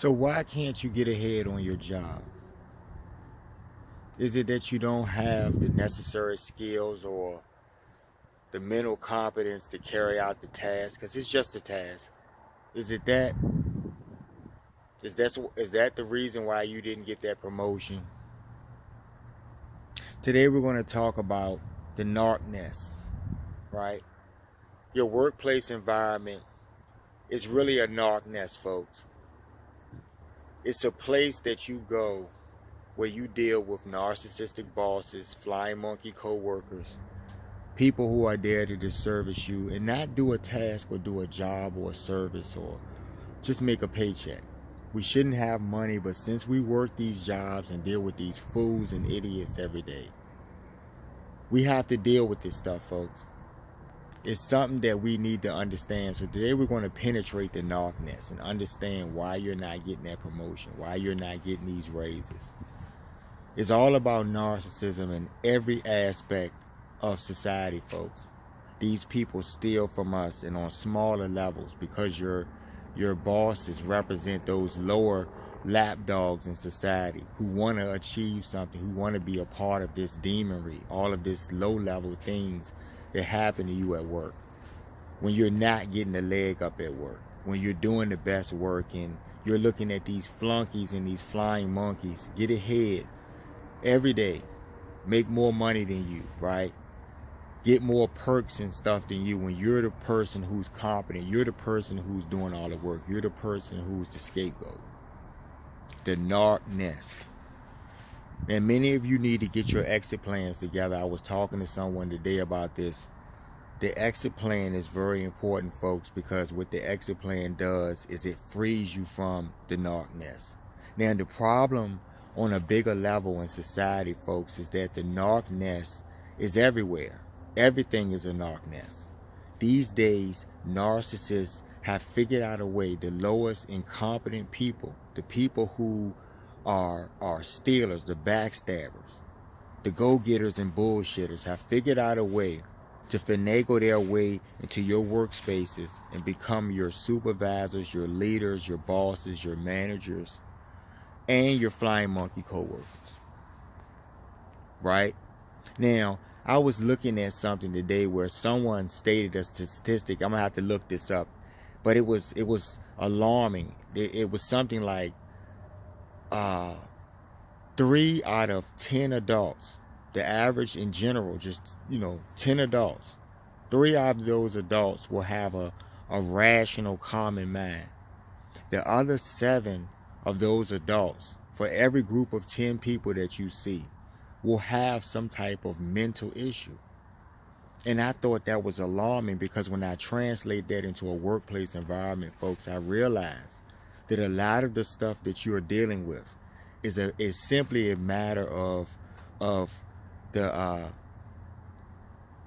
So why can't you get ahead on your job? Is it that you don't have the necessary skills or the mental competence to carry out the task? Because it's just a task. Is it that? Is that the reason why you didn't get that promotion? Today we're going to talk about the narc nest, right? Your workplace environment is really a narc nest, folks. It's a place that you go where you deal with narcissistic bosses, flying monkey co-workers, people who are there to just service you and not do a task or do a job or a service or just make a paycheck. We shouldn't have money, but since we work these jobs and deal with these fools and idiots every day, we have to deal with this stuff, folks. It's something that we need to understand. So today we're going to penetrate the narc nest and understand why you're not getting that promotion, why you're not getting these raises. It's all about narcissism in every aspect of society, folks. These people steal from us and on smaller levels because your bosses represent those lower lapdogs in society who want to achieve something, who want to be a part of this demonry, all of this low-level things that happen to you at work. When you're not getting a leg up at work, when you're doing the best work and you're looking at these flunkies and these flying monkeys get ahead every day, make more money than you, right? Get more perks and stuff than you when you're the person who's competent. You're the person who's doing all the work. You're the person who's the scapegoat. The narc nest. And many of you need to get your exit plans together. I was talking to someone today about this. The exit plan is very important, folks, because what the exit plan does is it frees you from the narc nest. Now, the problem on a bigger level in society, folks, is that the narc nest is everywhere. Everything is a narc nest. These days, narcissists have figured out a way, the lowest incompetent people, the people who are stealers, the backstabbers, the go-getters and bullshitters have figured out a way to finagle their way into your workspaces and become your supervisors, your leaders, your bosses, your managers, and your flying monkey co-workers. Right? Now, I was looking at something today where someone stated a statistic. I'm gonna have to look this up, but it was alarming. It was something like 3 out of 10 adults, the average in general, just 10 adults, 3 out of those adults will have a rational, common mind. The other 7 of those adults, for every group of 10 people that you see, will have some type of mental issue. And I thought that was alarming because when I translate that into a workplace environment, folks, I realized that a lot of the stuff that you're dealing with is simply a matter of the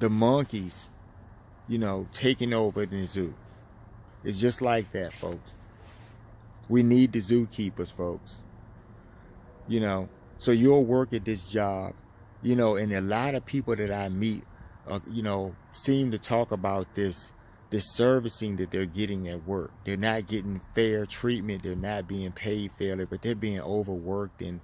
monkeys, taking over in the zoo. It's just like that, folks. We need the zookeepers, folks. So you'll work at this job, and a lot of people that I meet, seem to talk about this servicing that they're getting at work. They're not getting fair treatment. They're not being paid fairly, but they're being overworked. And,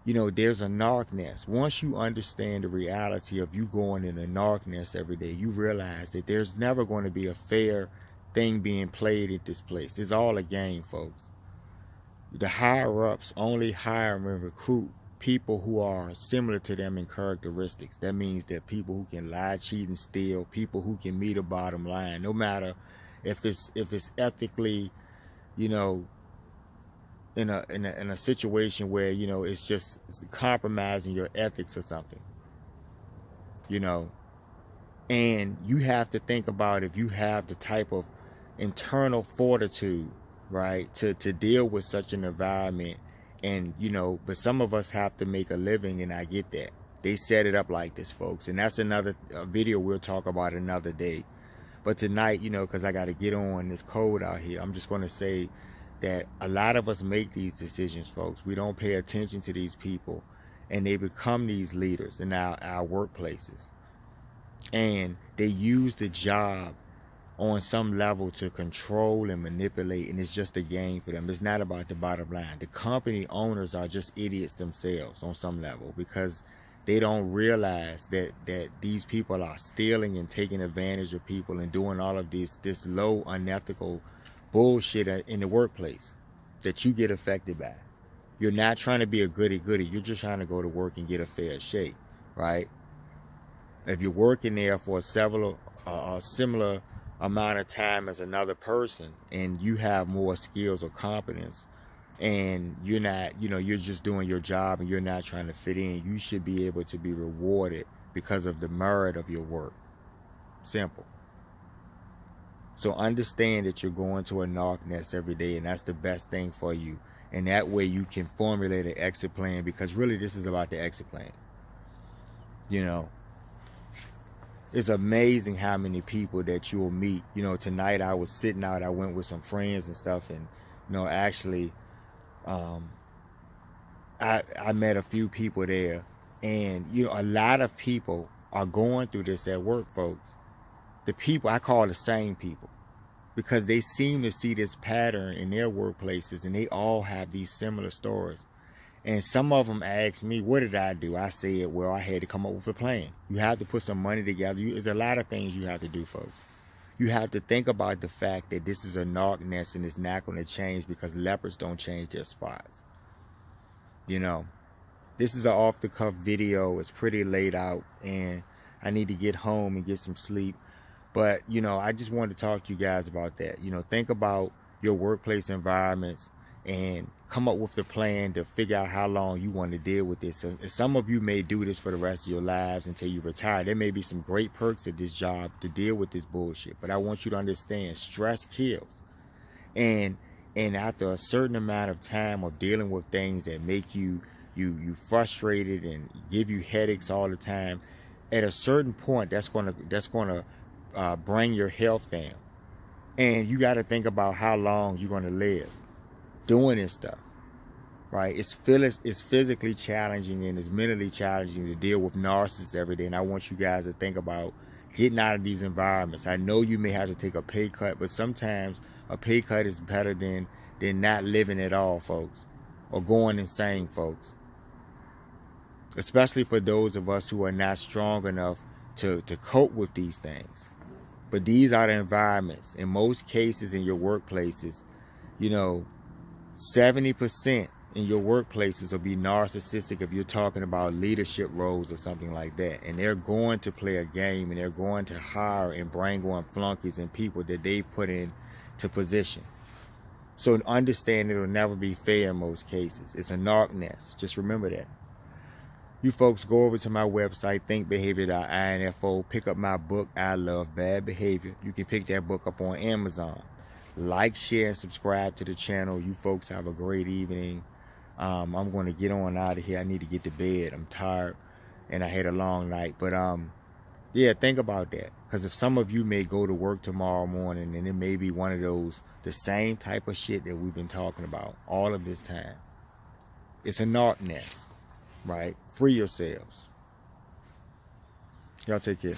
there's a narc nest. Once you understand the reality of you going in a narc nest every day, you realize that there's never going to be a fair thing being played at this place. It's all a game, folks. The higher-ups only hire and recruit people who are similar to them in characteristics. That means that people who can lie, cheat, and steal, people who can meet a bottom line, no matter if it's ethically, in a situation where it's compromising your ethics or something, and you have to think about if you have the type of internal fortitude, right, to deal with such an environment. And but some of us have to make a living, and I get that. They set it up like this, folks, and that's another video we'll talk about another day. But tonight, because I got to get on this code out here, I'm just going to say that a lot of us make these decisions, folks. We don't pay attention to these people, and they become these leaders in our workplaces. And they use the job on some level to control and manipulate, and it's just a game for them. It's not about the bottom line. The company owners are just idiots themselves on some level, because they don't realize that these people are stealing and taking advantage of people and doing all of this low, unethical bullshit in the workplace that you get affected by. You're not trying to be a goody-goody. You're just trying to go to work and get a fair shake, right? If you're working there for a similar amount of time as another person, and you have more skills or competence, and you're not, you're just doing your job and you're not trying to fit in, you should be able to be rewarded because of the merit of your work. Simple. So understand that you're going to a narc nest every day, and that's the best thing for you. And that way you can formulate an exit plan, because really this is about the exit plan. It's amazing how many people that you'll meet. Tonight I was sitting out, I went with some friends and stuff, and actually I met a few people there, and a lot of people are going through this at work, folks. The people I call the same people, because they seem to see this pattern in their workplaces, and they all have these similar stories. And some of them ask me, what did I do? I said, well, I had to come up with a plan. You have to put some money together. There's a lot of things you have to do, folks. You have to think about the fact that this is a narc nest, and it's not going to change, because leopards don't change their spots. This is an off-the-cuff video. It's pretty late out, and I need to get home and get some sleep. But, I just wanted to talk to you guys about that. Think about your workplace environments and come up with a plan to figure out how long you want to deal with this. And some of you may do this for the rest of your lives until you retire. There may be some great perks at this job to deal with this bullshit. But I want you to understand, stress kills. And after a certain amount of time of dealing with things that make you frustrated and give you headaches all the time, at a certain point that's gonna bring your health down. And you got to think about how long you're going to live doing this stuff, right? It's physically challenging, and it's mentally challenging to deal with narcissists every day. And I want you guys to think about getting out of these environments. I know you may have to take a pay cut, but sometimes a pay cut is better than not living at all, folks, or going insane, folks. Especially for those of us who are not strong enough to cope with these things. But these are the environments. In most cases in your workplaces, 70% in your workplaces will be narcissistic if you're talking about leadership roles or something like that. And they're going to play a game, and they're going to hire and bring on flunkies and people that they've put in to position. So understand it'll never be fair in most cases. It's a narc nest. Just remember that. You folks go over to my website, thinkbehavior.info, pick up my book, I Love Bad Behavior. You can pick that book up on Amazon. Like, share, and subscribe to the channel. You folks have a great evening. I'm going to get on out of here. I need to get to bed. I'm tired, and I had a long night. But yeah, think about that. Because if some of you may go to work tomorrow morning, and it may be one of those, the same type of shit that we've been talking about all of this time. It's a narc nest. Right? Free yourselves. Y'all take care.